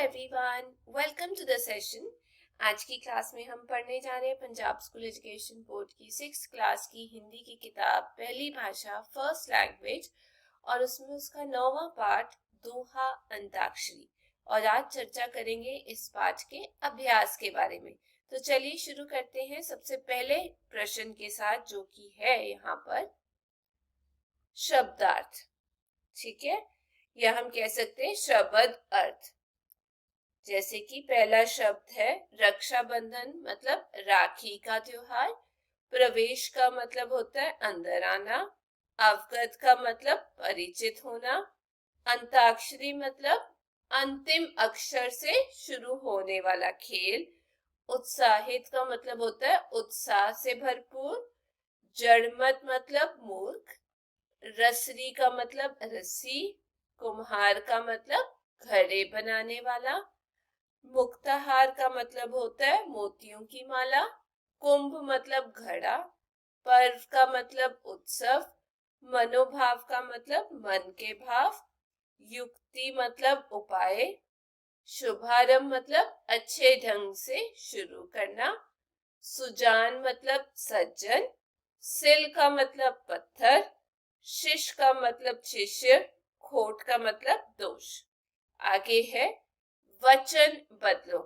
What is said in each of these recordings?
Everyone, welcome to the session. आज की class में हम पढ़ने जा रहे हैं पंजाब स्कूल एजुकेशन बोर्ड की 6th क्लास की हिंदी की किताब पहली भाषा फर्स्ट लैंग्वेज और उसमें उसका 9वां पाठ दोहा अंताक्षरी। और आज चर्चा करेंगे इस पाठ के अभ्यास के बारे में। तो चलिए शुरू करते हैं सबसे पहले प्रश्न के साथ, जो कि है यहाँ पर शब्दार्थ। ठीक है, या हम कह सकते हैं शब्द अर्थ। जैसे कि पहला शब्द है रक्षाबंधन, मतलब राखी का त्योहार। प्रवेश का मतलब होता है अंदर आना। अवगत का मतलब परिचित होना। अंताक्षरी मतलब अंतिम अक्षर से शुरू होने वाला खेल। उत्साहित का मतलब होता है उत्साह से भरपूर। जड़मत मतलब मूर्ख। रसरी का मतलब रस्सी। कुम्हार का मतलब घड़े बनाने वाला। मुक्ताहार का मतलब होता है मोतियों की माला। कुंभ मतलब घड़ा। पर्व का मतलब उत्सव। मनोभाव का मतलब मन के भाव। युक्ति मतलब उपाय। शुभारंभ मतलब अच्छे ढंग से शुरू करना। सुजान मतलब सज्जन। सिल का मतलब पत्थर। शिश का मतलब शिष्य। खोट का मतलब दोष। आगे है वचन बदलो।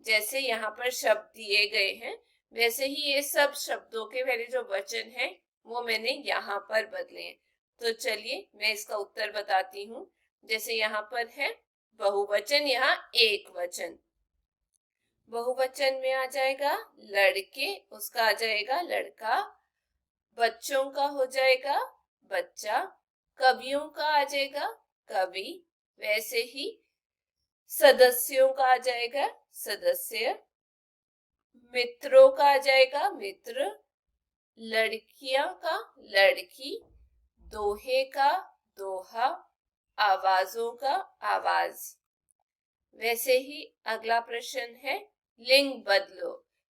जैसे यहाँ पर शब्द दिए गए हैं वैसे ही ये सब शब्दों के पहले जो वचन है वो मैंने यहाँ पर बदले हैं। तो चलिए मैं इसका उत्तर बताती हूँ। जैसे यहाँ पर है बहुवचन, यहाँ एक वचन। बहुवचन में आ जाएगा लड़के, उसका आ जाएगा लड़का। बच्चों का हो जाएगा बच्चा। कवियों का आ जाएगा कवि। वैसे ही सदस्यों का आ जाएगा सदस्य। मित्रों का आ जाएगा मित्र। लड़कियां का लड़की। दोहे का दोहा। आवाजों का आवाज। वैसे ही अगला प्रश्न है लिंग बदलो।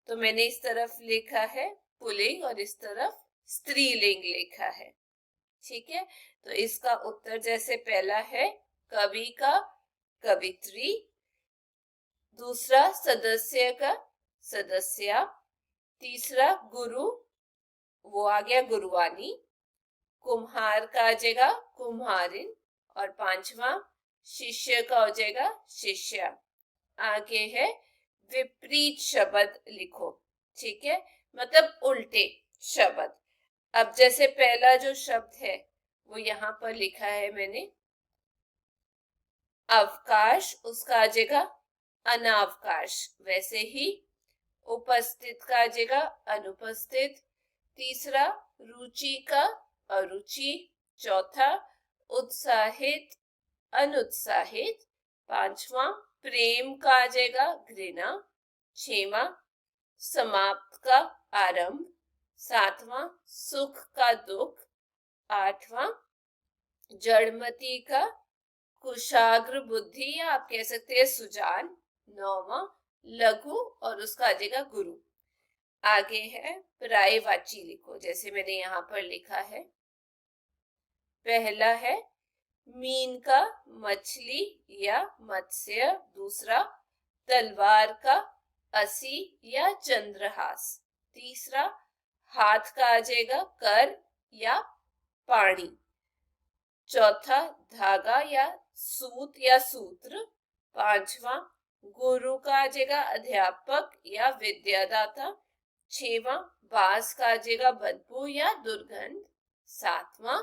तो मैंने इस तरफ लिखा है पुल्लिंग और इस तरफ स्त्रीलिंग लिखा है। ठीक है, तो इसका उत्तर जैसे पहला है कवि का कवित्री। दूसरा सदस्य का सदस्या। तीसरा गुरु, वो आ गया गुरुवानी। कुम्हार का आ जाएगा कुम्हारिन। और पांचवा शिष्य का हो जाएगा शिष्या। आगे है विपरीत शब्द लिखो। ठीक है, मतलब उल्टे शब्द। अब जैसे पहला जो शब्द है वो यहाँ पर लिखा है मैंने अवकाश, उसका आ जाएगा अनावकाश। वैसे ही उपस्थित का आ जाएगा अनुपस्थित। तीसरा रुचि का अरुचि। चौथा उत्साहित अनुत्साहित। पांचवा प्रेम का आ जाएगा घृणा। छठवां समाप्त का आरंभ। सातवां सुख का दुख। आठवां जड़मती का कुशाग्र बुद्धि, या आप कह सकते हैं सुजान। नौवां लघु और उसका आ जाएगा गुरु। आगे है पर्यायवाची लिखो। जैसे मैंने यहाँ पर लिखा है पहला है मीन का मछली या मत्स्य। दूसरा तलवार का असी या चंद्रहास। तीसरा हाथ का आ जाएगा कर या पानी। चौथा धागा या सूत या सूत्र। पांचवा गुरु का आ जाएगा अध्यापक या विद्यादाता। छठवां बांस का आ जाएगा बदबू या दुर्गंध। सातवां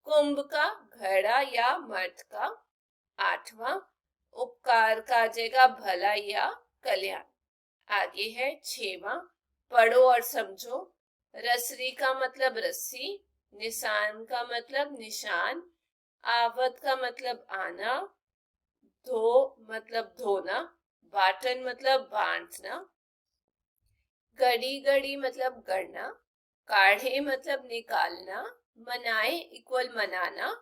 कुंभ का घड़ा या मर्द का। आठवां उपकार का आ जाएगा भला या कल्याण। आगे है छठवां पढ़ो और समझो। रसरी का मतलब रस्सी। निशान का मतलब निशान। आवत का मतलब आना। धो मतलब धोना। बाटन मतलब बांटना। गड़ी गड़ी मतलब गढ़ना। काढ़े मतलब निकालना। मनाए इक्वल मनाना।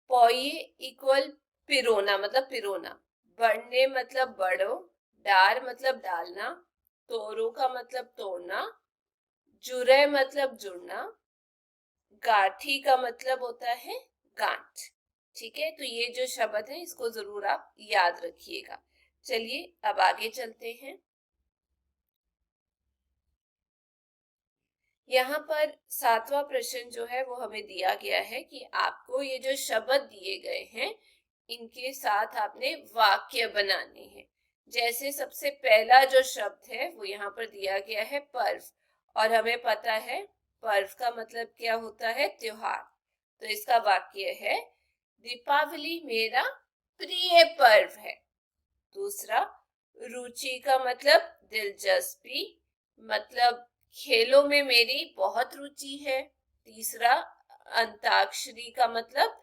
पोये इक्वल पिरोना मतलब पिरोना। बढ़ने मतलब बढ़ो। डार मतलब डालना। तोरो का मतलब तोड़ना। जुरे मतलब जुड़ना। गाठी का मतलब होता है गांठ। ठीक है, तो ये जो शब्द है इसको जरूर आप याद रखिएगा। चलिए अब आगे चलते हैं। यहाँ पर 7वां प्रश्न जो है वो हमें दिया गया है कि आपको ये जो शब्द दिए गए हैं इनके साथ आपने वाक्य बनाने हैं। जैसे सबसे पहला जो शब्द है वो यहाँ पर दिया गया है पर्व, और हमें पता है पर्व का मतलब क्या होता है, त्योहार। तो इसका वाक्य है दीपावली मेरा प्रिय पर्व है। दूसरा, रुचि का मतलब दिलचस्पी, मतलब खेलों में मेरी बहुत रुचि है। तीसरा, अंताक्षरी का मतलब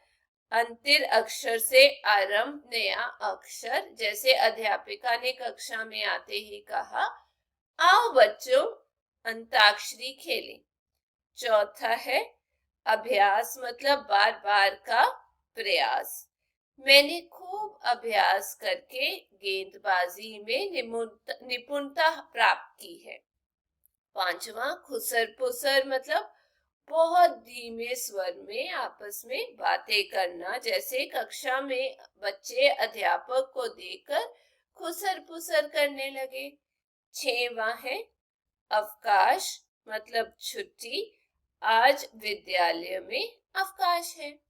अंतिर अक्षर से आरंभ नया अक्षर, जैसे अध्यापिका ने कक्षा में आते ही कहा, आओ बच्चों अंताक्षरी खेलें। चौथा है अभ्यास, मतलब बार बार का प्रयास, मैंने खूब अभ्यास करके गेंदबाजी में निपुणता प्राप्त की है। पांचवा, खुसर पुसर, मतलब बहुत धीमे स्वर में आपस में बातें करना, जैसे कक्षा में बच्चे अध्यापक को देखकर खुसर पुसर करने लगे। छठवां है अवकाश, मतलब छुट्टी, आज विद्यालय में अवकाश है।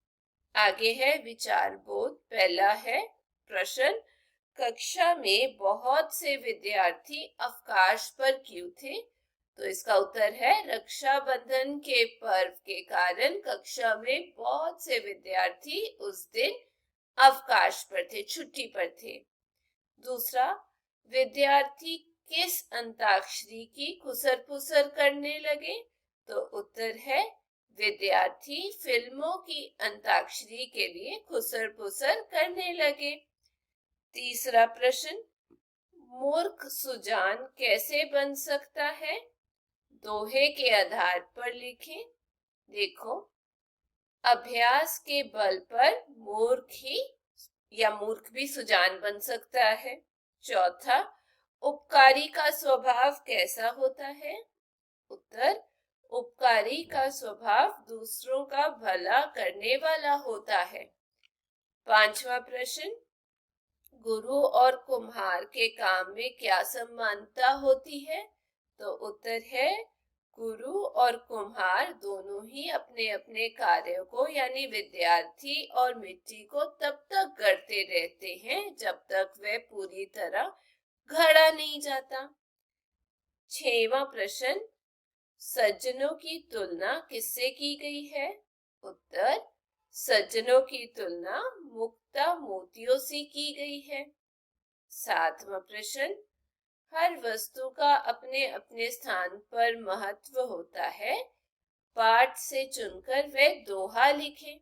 आगे है विचार बोध। पहला है प्रश्न, कक्षा में बहुत से विद्यार्थी अवकाश पर क्यों थे? तो इसका उत्तर है रक्षाबंधन के पर्व के कारण कक्षा में बहुत से विद्यार्थी उस दिन अवकाश पर थे, छुट्टी पर थे। दूसरा, विद्यार्थी किस अंताक्षरी की खुसर पुसर करने लगे? तो उत्तर है विद्यार्थी फिल्मों की अंताक्षरी के लिए खुसर पुसर करने लगे। तीसरा प्रश्न, मूर्ख सुजान कैसे बन सकता है? दोहे के आधार पर लिखें। देखो, अभ्यास के बल पर मूर्ख भी सुजान बन सकता है। चौथा, उपकारी का स्वभाव कैसा होता है? उत्तर, उपकारी का स्वभाव दूसरों का भला करने वाला होता है। पांचवा प्रश्न, गुरु और कुम्हार के काम में क्या समानता होती है? तो उत्तर है गुरु और कुम्हार दोनों ही अपने अपने कार्यों को, यानी विद्यार्थी और मिट्टी को तब तक करते रहते हैं जब तक वह पूरी तरह घड़ा नहीं जाता। छठवां प्रश्न, सज्जनों की तुलना किससे की गई है? उत्तर, सज्जनों की तुलना मुक्ता मोतियों से की गई है। सातवां प्रश्न, हर वस्तु का अपने अपने स्थान पर महत्व होता है, पाठ से चुनकर वह दोहा लिखे।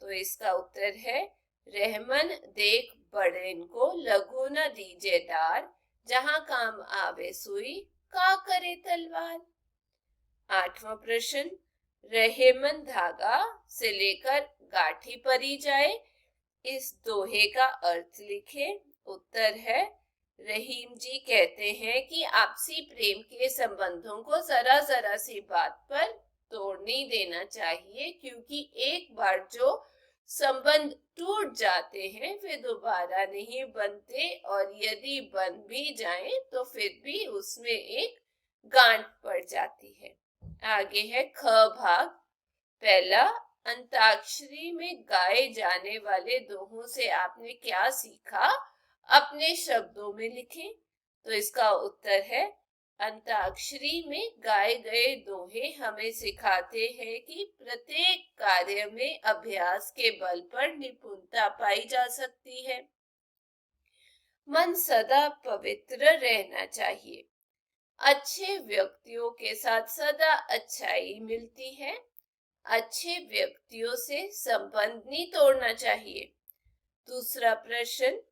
तो इसका उत्तर है रहमन देख बड़ेन को लघु न दीजे डार, जहां काम आवे सुई का करे तलवार। आठवां प्रश्न, रहेमन धागा से लेकर गाठी परी जाए, इस दोहे का अर्थ लिखे। उत्तर है रहीम जी कहते हैं कि आपसी प्रेम के संबंधों को जरा जरा सी बात पर तोड़ नहीं देना चाहिए, क्योंकि एक बार जो संबंध टूट जाते हैं वे दोबारा नहीं बनते, और यदि बन भी जाएं तो फिर भी उसमें एक गांठ पड़ जाती है। आगे है ख भाग। पहला, अंताक्षरी में गाए जाने वाले दोहों से आपने क्या सीखा? अपने शब्दों में लिखें। तो इसका उत्तर है अंताक्षरी में गाए गए दोहे हमें सिखाते हैं कि प्रत्येक कार्य में अभ्यास के बल पर निपुणता पाई जा सकती है। मन सदा पवित्र रहना चाहिए। अच्छे व्यक्तियों के साथ सदा अच्छाई मिलती है। अच्छे व्यक्तियों से संबंध नहीं तोड़ना चाहिए। दूसरा प्रश्न,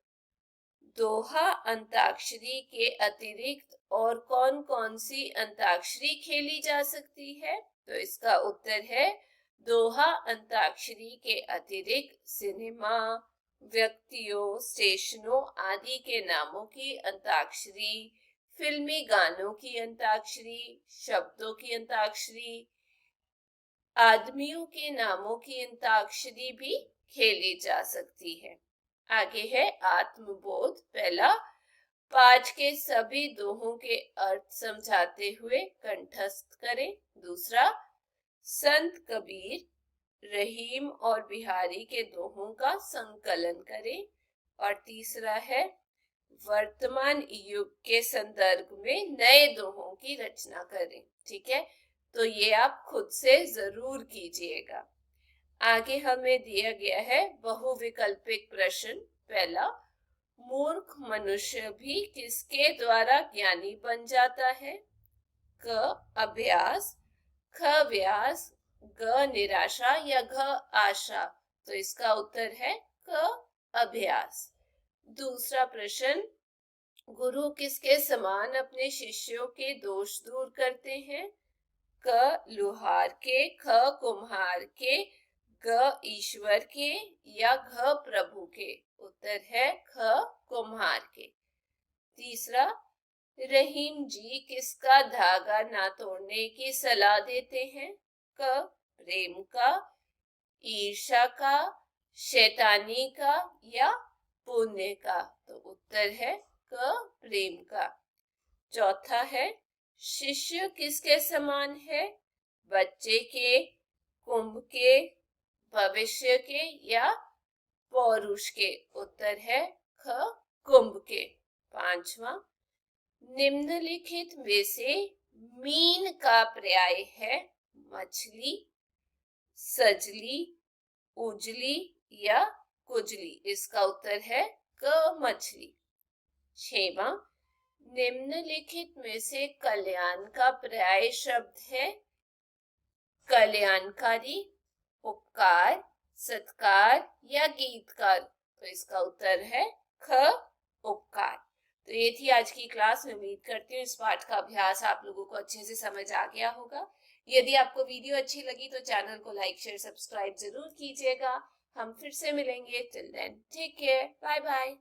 दोहा अंताक्षरी के अतिरिक्त और कौन कौन सी अंताक्षरी खेली जा सकती है? तो इसका उत्तर है दोहा अंताक्षरी के अतिरिक्त सिनेमा, व्यक्तियों, स्टेशनों आदि के नामों की अंताक्षरी, फिल्मी गानों की अंताक्षरी, शब्दों की अंताक्षरी, आदमियों के नामों की अंताक्षरी भी खेली जा सकती है। आगे है आत्मबोध। पहला, पाठ के सभी दोहों के अर्थ समझाते हुए कंठस्थ करें। दूसरा, संत कबीर, रहीम और बिहारी के दोहों का संकलन करें। और तीसरा है, वर्तमान युग के संदर्भ में नए दोहों की रचना करें। ठीक है, तो ये आप खुद से जरूर कीजिएगा। आगे हमें दिया गया है बहुविकल्पिक प्रश्न। पहला, मूर्ख मनुष्य भी किसके द्वारा ज्ञानी बन जाता है? क अभ्यास, ख व्यास, ग निराशा या घ आशा? तो इसका उत्तर है क अभ्यास। दूसरा प्रश्न, गुरु किसके समान अपने शिष्यों के दोष दूर करते हैं? क लुहार के, ख कुम्हार के, ग ईश्वर के या घ प्रभु के? उत्तर है ख कुम्हार के। तीसरा, रहीम जी किसका धागा ना तोड़ने की सलाह देते हैं? क प्रेम का, ईर्ष्या का, शैतानी का या पुण्य का? तो उत्तर है क प्रेम का। चौथा है, शिष्य किसके समान है? बच्चे के, कुंभ के, भविष्य के या पौरुष के? उत्तर है ख कुंभ के। पांचवा, निम्नलिखित में से मीन का पर्याय है मछली, सजली, उजली या कुजली? इसका उत्तर है क मछली। छेवा, निम्नलिखित में से कल्याण का पर्याय शब्द है कल्याणकारी, उपकार, सत्कार या गीतकार? तो इसका उत्तर है ख उपकार। तो ये थी आज की क्लास। में उम्मीद करती हूँ इस पाठ का अभ्यास आप लोगों को अच्छे से समझ आ गया होगा। यदि आपको वीडियो अच्छी लगी तो चैनल को लाइक शेयर सब्सक्राइब जरूर कीजिएगा। हम फिर से मिलेंगे। Till then take care, bye bye.